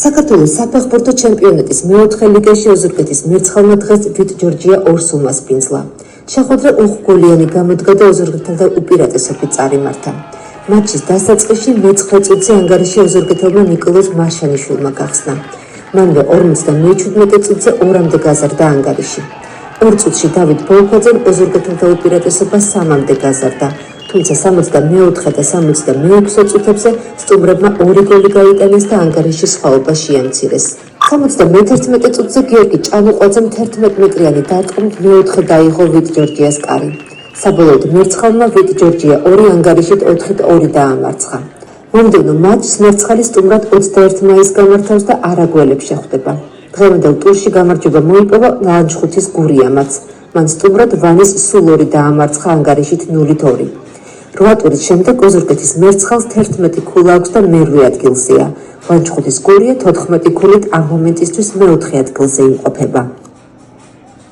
საქართველოს საფეხბურთო ჩემპიონატის მეოთხე ლიგაში ოზურგეთის მერცხალმა დღეს ვიტ ჯორჯია 2 სულმას პინძლა. შეხვედრა 5 გოლიანი გამოდგა და ოზურგეთელთა უპირატესობით წარიმართა. მატჩის დასაწყისში მე-9 წუთზე ანგარიში ოზურგეთელმა ნიკოლოზ მარშანიშვილმა გახსნა. მანვე 57 წუთზე 2-მდე გაზარდა ანგარიში. 2 წუთში დავით ბოლქვაძემ ოზურგეთელთა უპირატესობა 3-მდე გაზარდა. თუმცა 64 და 66 წუთებზე სტუმრებმა 2 გოლი გაიტანეს და ანგარიში სხვაობა შეამცირეს. 71 წუთზე გიორგი ჭანუყვაძემ 11 მეტრიანი დარტყმით მეოთხე დაიღო ვიტ ჯორჯიას კარი. საბოლოოდ მერცხალმა ვიტ ჯორჯია 2 ანგარიშით 4-2 დაამარცხა. მომდევნო მატჩს მერცხალი სტუმრად 21 მაისს გამართავს და არაგველებს შეხვდება. დღევანდელ ტურში გამარჯვება მოიპოვა ლანჩხუთის გურიამაც. მან სტუმრად ვანის სულ 2 დაამარცხა ანგარიშით 0-2. 8 ტურის შემდეგ ოზურგეთის მერცხალს 11 ქულა აქვს და მერვე ადგილზეა. ლანჩხუთის გურია 14 ქულით ამ მომენტისთვის მეოთხე ადგილზე იმყოფება.